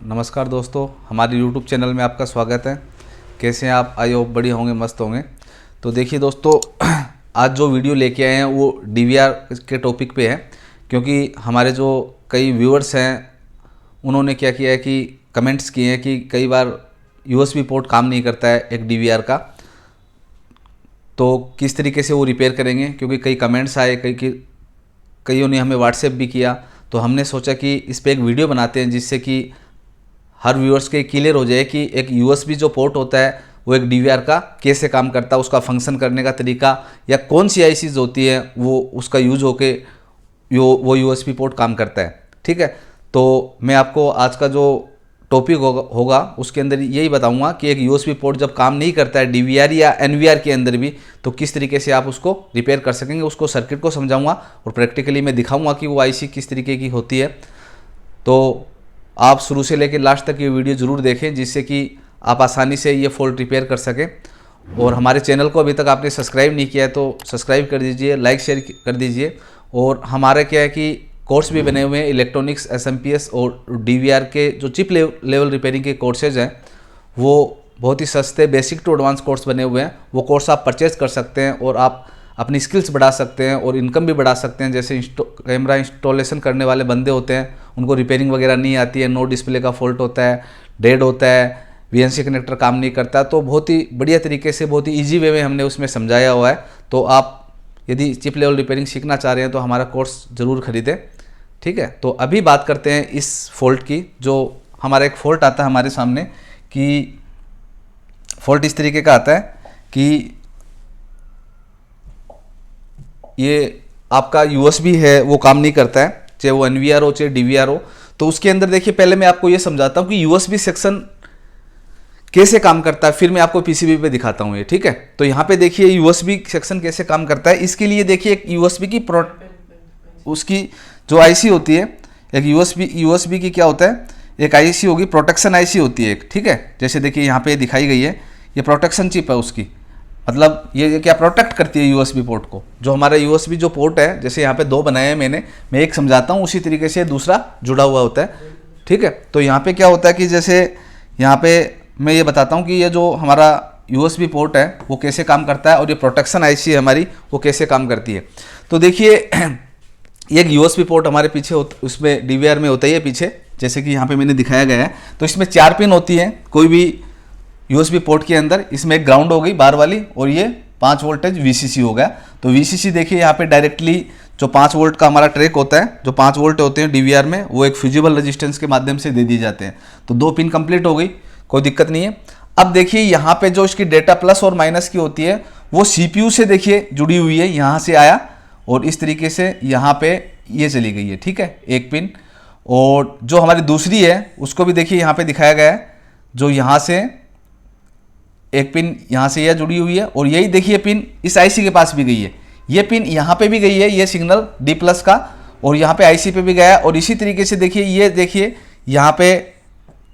नमस्कार दोस्तों, हमारे YouTube चैनल में आपका स्वागत है। कैसे हैं आप? आई होप बढ़िया होंगे, मस्त होंगे। तो देखिए दोस्तों, आज जो वीडियो लेके आए हैं वो DVR के टॉपिक पे है, क्योंकि हमारे जो कई व्यूअर्स हैं उन्होंने क्या किया है कि कमेंट्स किए हैं कि कई बार USB पोर्ट काम नहीं करता है एक DVR का, तो किस तरीके से वो रिपेयर करेंगे। क्योंकि कई कमेंट्स आए, कईयों ने हमें व्हाट्सएप भी किया, तो हमने सोचा कि इस पर एक वीडियो बनाते हैं जिससे कि हर व्यूअर्स के क्लियर हो जाए कि एक USB जो पोर्ट होता है वो एक DVR का कैसे काम करता है, उसका फंक्शन करने का तरीका, या कौन सी ICs होती है वो उसका यूज होके वो USB पोर्ट काम करता है। ठीक है, तो मैं आपको आज का जो टॉपिक होगा उसके अंदर यही बताऊंगा कि एक USB पोर्ट जब काम नहीं करता है DVR या NVR के अंदर भी, तो किस तरीके से आप उसको रिपेयर कर सकेंगे। उसको सर्किट को समझाऊंगा और प्रैक्टिकली मैं दिखाऊंगा कि वो IC किस तरीके की होती है। तो आप शुरू से लेकर लास्ट तक ये वीडियो ज़रूर देखें, जिससे कि आप आसानी से ये फॉल्ट रिपेयर कर सकें। और हमारे चैनल को अभी तक आपने सब्सक्राइब नहीं किया है तो सब्सक्राइब कर दीजिए, लाइक शेयर कर दीजिए। और हमारा क्या है कि कोर्स भी बने हुए हैं, इलेक्ट्रॉनिक्स, SMPS और DVR के जो चिप लेवल रिपेयरिंग के कोर्सेज हैं वो बहुत ही सस्ते बेसिक टू एडवांस कोर्स बने हुए हैं। वो कोर्स आप परचेज कर सकते हैं और आप अपनी स्किल्स बढ़ा सकते हैं और इनकम भी बढ़ा सकते हैं। जैसे कैमरा इंस्टॉलेशन करने वाले बंदे होते हैं, उनको रिपेयरिंग वगैरह नहीं आती है, नो डिस्प्ले का फॉल्ट होता है, डेड होता है, VNC कनेक्टर काम नहीं करता, तो बहुत ही बढ़िया तरीके से, बहुत ही ईजी वे में हमने उसमें समझाया हुआ है। तो आप यदि चिप लेवल रिपेयरिंग सीखना चाह रहे हैं तो हमारा कोर्स ज़रूर खरीदें। ठीक है, तो अभी बात करते हैं इस फॉल्ट की। जो हमारा एक फ़ॉल्ट आता है हमारे सामने कि फॉल्ट इस तरीके का आता है कि ये आपका USB है वो काम नहीं करता है, चाहे वो NVR हो चाहे DVR हो। तो उसके अंदर देखिए, पहले मैं आपको ये समझाता हूँ कि USB सेक्शन कैसे काम करता है, फिर मैं आपको PCB पे दिखाता हूँ ये। ठीक है, तो यहाँ पे देखिए USB सेक्शन कैसे काम करता है। इसके लिए देखिए एक USB की उसकी जो IC होती है, एक USB की क्या होता है, एक IC होगी, प्रोटेक्शन IC होती है एक। ठीक है, जैसे देखिए यहाँ पे दिखाई गई है, ये प्रोटेक्शन चिप है उसकी, मतलब ये क्या प्रोटेक्ट करती है USB पोर्ट को। जो हमारा USB जो पोर्ट है, जैसे यहाँ पे दो बनाए हैं मैं एक समझाता हूँ, उसी तरीके से दूसरा जुड़ा हुआ होता है। ठीक है, तो यहाँ पे क्या होता है कि जैसे यहाँ पे मैं ये बताता हूँ कि ये जो हमारा USB पोर्ट है वो कैसे काम करता है और ये प्रोटेक्शन IC है हमारी वो कैसे काम करती है। तो देखिए एक USB पोर्ट हमारे पीछे उसमें DVR में होता ही है पीछे, जैसे कि यहाँ पे मैंने दिखाया गया है। तो इसमें 4 पिन होती हैं कोई भी USB पोर्ट के अंदर। इसमें एक ग्राउंड हो गई बार वाली और ये 5 वोल्टेज VCC हो गया। तो VCC देखिए यहाँ पे डायरेक्टली जो 5 वोल्ट का हमारा ट्रैक होता है, जो 5 वोल्ट होते हैं DVR में, वो एक फ्यूजिबल रेजिस्टेंस के माध्यम से दे दिए जाते हैं। तो 2 पिन कंप्लीट हो गई, कोई दिक्कत नहीं है। अब देखिए यहाँ पे जो इसकी डेटा प्लस और माइनस की होती है वो CPU से देखिए जुड़ी हुई है, यहाँ से आया और इस तरीके से यहाँ पे ये चली गई है। ठीक है, एक पिन। और जो हमारी दूसरी है उसको भी देखिए यहाँ पे दिखाया गया है, जो यहाँ से एक पिन यहाँ से यह जुड़ी हुई है और यही देखिए पिन इस IC के पास भी गई है, ये पिन यहाँ पे भी गई है, ये सिग्नल D+ का, और यहाँ पे IC पे भी गया है। और इसी तरीके से देखिए ये देखिए यहाँ पे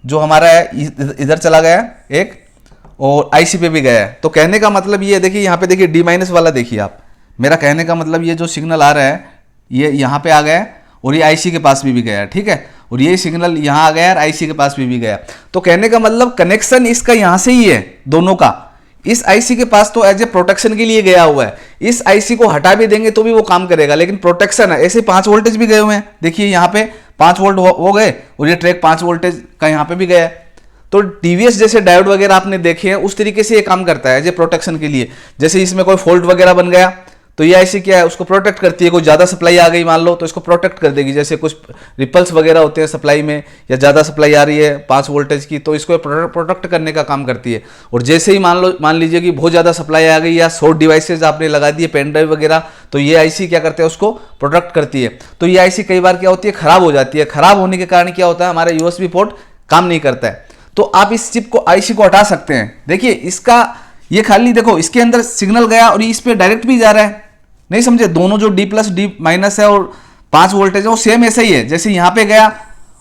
जो हमारा है इधर चला गया एक और IC पे भी गया है। तो कहने का मतलब ये देखिए यहाँ पे देखिए D- वाला देखिए आप, मेरा कहने का मतलब ये जो सिग्नल आ रहा है ये यहाँ पे आ गया है और ये IC के पास भी गया है। ठीक है, और ये सिग्नल यहाँ आ गया और IC के पास भी गया। तो कहने का मतलब कनेक्शन इसका यहाँ से ही है दोनों का, इस IC के पास तो एज ए प्रोटेक्शन के लिए गया हुआ है। इस IC को हटा भी देंगे तो भी वो काम करेगा, लेकिन प्रोटेक्शन है। ऐसे 5 वोल्टेज भी गए हुए हैं, देखिए यहाँ पे 5 वोल्ट हो गए और ये ट्रैक 5 वोल्टेज का यहाँ पे भी गया है। तो TVS जैसे डायोड वगैरह आपने देखे हैं उस तरीके से ये काम करता है एज ए प्रोटेक्शन के लिए। जैसे इसमें कोई फॉल्ट वगैरह बन गया तो ये IC क्या है, उसको प्रोटेक्ट करती है। कोई ज़्यादा सप्लाई आ गई मान लो तो इसको प्रोटेक्ट कर देगी। जैसे कुछ रिपल्स वगैरह होते हैं सप्लाई में, या ज़्यादा सप्लाई आ रही है 5 वोल्टेज की, तो इसको प्रोटेक्ट करने का काम करती है। और जैसे ही मान लीजिए कि बहुत ज़्यादा सप्लाई आ गई या शॉर्ट डिवाइसेज आपने लगा दिए, पेन ड्राइव वगैरह, तो ये IC क्या करते हैं, उसको प्रोटेक्ट करती है। तो ये IC कई बार क्या होती है, खराब हो जाती है। खराब होने के कारण क्या होता है, हमारा USB पोर्ट काम नहीं करता है। तो आप इस चिप को IC को हटा सकते हैं। देखिए इसका ये खाली देखो, इसके अंदर सिग्नल गया और इस पे डायरेक्ट भी जा रहा है, नहीं समझे। दोनों जो D+ D- है और 5 वोल्टेज है वो सेम ऐसा ही है, जैसे यहाँ पे गया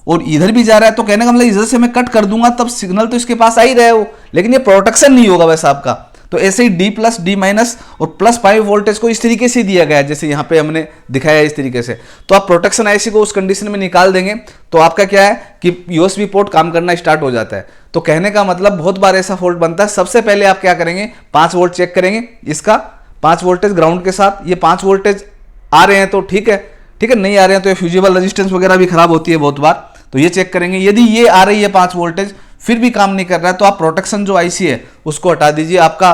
और इधर भी जा रहा है। तो कहने का मतलब इधर से मैं कट कर दूंगा तब सिग्नल तो इसके पास आ ही रहा है वो, लेकिन ये प्रोटेक्शन नहीं होगा वैसा आपका। तो ऐसे ही D प्लस D माइनस और प्लस 5 वोल्टेज को इस तरीके से दिया गया है, जैसे यहाँ पे हमने दिखाया है इस तरीके से। तो आप प्रोटेक्शन आईसी को उस कंडीशन में निकाल देंगे तो आपका क्या है कि यूएसबी पोर्ट काम करना स्टार्ट हो जाता है। तो कहने का मतलब बहुत बार ऐसा फॉल्ट बनता है। सबसे पहले आप क्या करेंगे, 5 वोल्ट चेक करेंगे, इसका 5 वोल्टेज ग्राउंड के साथ, ये 5 वोल्टेज आ रहे हैं तो ठीक है, नहीं आ रहे हैं तो ये फ्यूजिबल रेजिस्टेंस वगैरह भी खराब होती है बहुत बार, तो ये चेक करेंगे। यदि ये आ रही है 5 वोल्टेज फिर भी काम नहीं कर रहा है तो आप प्रोटेक्शन जो आईसी है उसको हटा दीजिए, आपका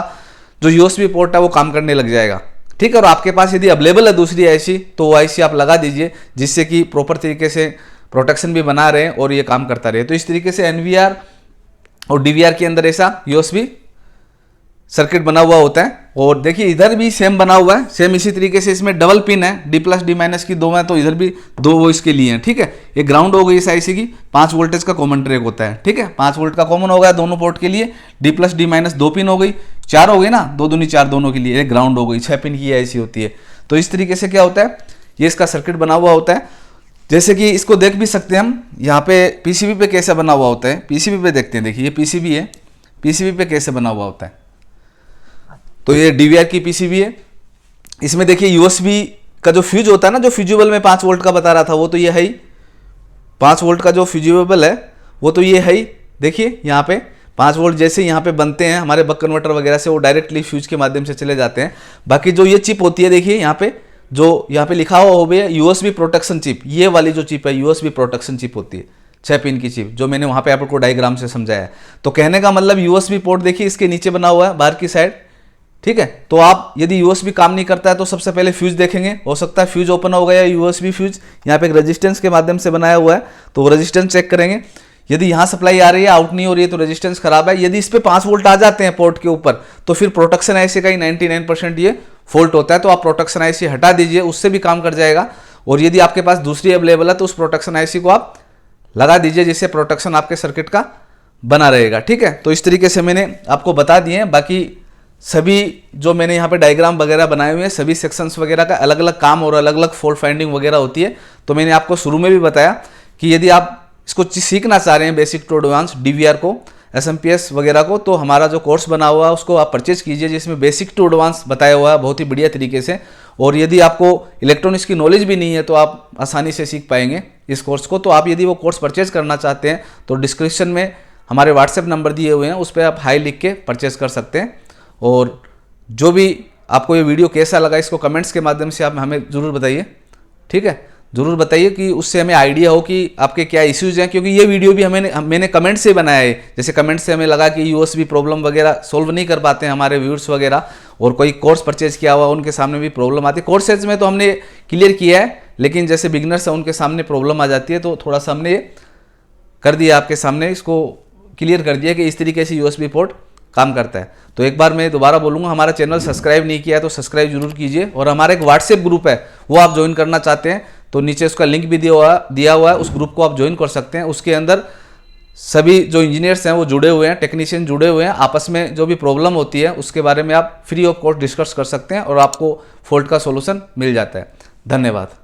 जो यूएसबी पोर्ट है वो काम करने लग जाएगा, ठीक है। और आपके पास यदि अवेलेबल है दूसरी आईसी तो वो आईसी आप लगा दीजिए, जिससे कि प्रॉपर तरीके से प्रोटेक्शन भी बना रहे और ये काम करता रहे। तो इस तरीके से एनवीआर और डीवीआर के अंदर ऐसा यूएसबी सर्किट बना हुआ होता है। और देखिए इधर भी सेम बना हुआ है, सेम इसी तरीके से इसमें डबल पिन है, D प्लस D माइनस की 2 है, तो इधर भी 2 वो इसके लिए हैं, ठीक है। ये ग्राउंड हो गई इस आईसी की, 5 वोल्टेज का कॉमन ट्रैक होता है, ठीक है, 5 वोल्ट का कॉमन हो गया दोनों पोर्ट के लिए। D plus D minus 2 pin हो गई, 4 हो गई ना, 2 दूनी 4 दोनों के लिए, एक ग्राउंड हो गई, 6 पिन की आईसी होती है। तो इस तरीके से क्या होता है, ये इसका सर्किट बना हुआ होता है। जैसे कि इसको देख भी सकते हैं हम, यहाँ पे पीसीबी पे कैसे बना हुआ होता है, पीसीबी पे देखते हैं। देखिए ये पीसीबी है, पीसीबी पे कैसे बना हुआ होता है, तो ये डीवीआर की पीसीबी है। इसमें देखिए यूएसबी का जो फ्यूज होता है ना, जो फ्यूजिबल में 5 वोल्ट का बता रहा था वो तो ये है ही, 5 वोल्ट का जो फ्यूजिबल है वो तो ये है ही। देखिए यहाँ पे 5 वोल्ट जैसे यहाँ पे बनते हैं हमारे बक कन्वर्टर वगैरह से, वो डायरेक्टली फ्यूज के माध्यम से चले जाते हैं। बाकी जो ये चिप होती है, देखिए यहाँ पे जो यहाँ पे लिखा हुआ हो गया यूएसबी प्रोटेक्शन चिप, ये वाली जो चिप है यूएसबी प्रोटेक्शन चिप होती है, 6 पिन की चिप, जो मैंने वहाँ पे आपको डायग्राम से समझाया है। तो कहने का मतलब यूएसबी पोर्ट देखिए इसके नीचे बना हुआ है बाहर की साइड, ठीक है। तो आप यदि यूएसबी काम नहीं करता है तो सबसे पहले फ्यूज देखेंगे, हो सकता है फ्यूज ओपन हो गया, यूएसबी फ्यूज यहाँ पे एक रेजिस्टेंस के माध्यम से बनाया हुआ है, तो वो रेजिस्टेंस चेक करेंगे। यदि यहाँ सप्लाई आ रही है, आउट नहीं हो रही है, तो रेजिस्टेंस खराब है। यदि इस पे 5 वोल्ट आ जाते हैं पोर्ट के ऊपर तो फिर प्रोटेक्शन आईसी का ही 99% ये फॉल्ट होता है। तो आप प्रोटेक्शन आईसी हटा दीजिए, उससे भी काम कर जाएगा। और यदि आपके पास दूसरी अवेलेबल है तो उस प्रोटेक्शन आईसी को आप लगा दीजिए, जिससे प्रोटेक्शन आपके सर्किट का बना रहेगा, ठीक है। तो इस तरीके से मैंने आपको बता दिए हैं। बाकी सभी जो मैंने यहाँ पे डायग्राम वगैरह बनाए हुए हैं, सभी सेक्शंस वगैरह का अलग अलग काम और अलग अलग फॉल्ट फाइंडिंग वगैरह होती है। तो मैंने आपको शुरू में भी बताया कि यदि आप इसको सीखना चाह रहे हैं बेसिक टू एडवांस डीवीआर को, एसएमपीएस वगैरह को, तो हमारा जो कोर्स बना हुआ है उसको आप परचेज कीजिए, जिसमें बेसिक टू एडवांस बताया हुआ है बहुत ही बढ़िया तरीके से। और यदि आपको इलेक्ट्रॉनिक्स की नॉलेज भी नहीं है तो आप आसानी से सीख पाएंगे इस कोर्स को। तो आप यदि वो कोर्स परचेज करना चाहते हैं तो डिस्क्रिप्शन में हमारे व्हाट्सएप नंबर दिए हुए हैं, उस पर आप हाई लिख के परचेज कर सकते हैं। और जो भी आपको ये वीडियो कैसा लगा इसको कमेंट्स के माध्यम से आप हमें ज़रूर बताइए, ठीक है, ज़रूर बताइए, कि उससे हमें आइडिया हो कि आपके क्या इश्यूज हैं। क्योंकि ये वीडियो भी मैंने कमेंट से बनाया है, जैसे कमेंट से हमें लगा कि यूएसबी प्रॉब्लम वगैरह सोल्व नहीं कर पाते हैं हमारे व्यूअर्स वगैरह, और कोई कोर्स परचेज किया हुआ उनके सामने भी प्रॉब्लम आती है। कोर्सेज में तो हमने क्लियर किया है, लेकिन जैसे बिगनर्स हैं उनके सामने प्रॉब्लम आ जाती है, तो थोड़ा सा हमने कर दिया आपके सामने, इसको क्लियर कर दिया कि इस तरीके से यूएसबी पोर्ट काम करता है। तो एक बार मैं दोबारा बोलूँगा, हमारा चैनल सब्सक्राइब नहीं किया है तो सब्सक्राइब जरूर कीजिए। और हमारा एक व्हाट्सएप ग्रुप है, वो आप ज्वाइन करना चाहते हैं तो नीचे उसका लिंक भी दिया हुआ है, उस ग्रुप को आप ज्वाइन कर सकते हैं। उसके अंदर सभी जो इंजीनियर्स हैं वो जुड़े हुए हैं, टेक्नीशियन जुड़े हुए हैं, आपस में जो भी प्रॉब्लम होती है उसके बारे में आप फ्री ऑफ कॉस्ट डिस्कस कर सकते हैं और आपको फॉल्ट का सोल्यूशन मिल जाता है। धन्यवाद।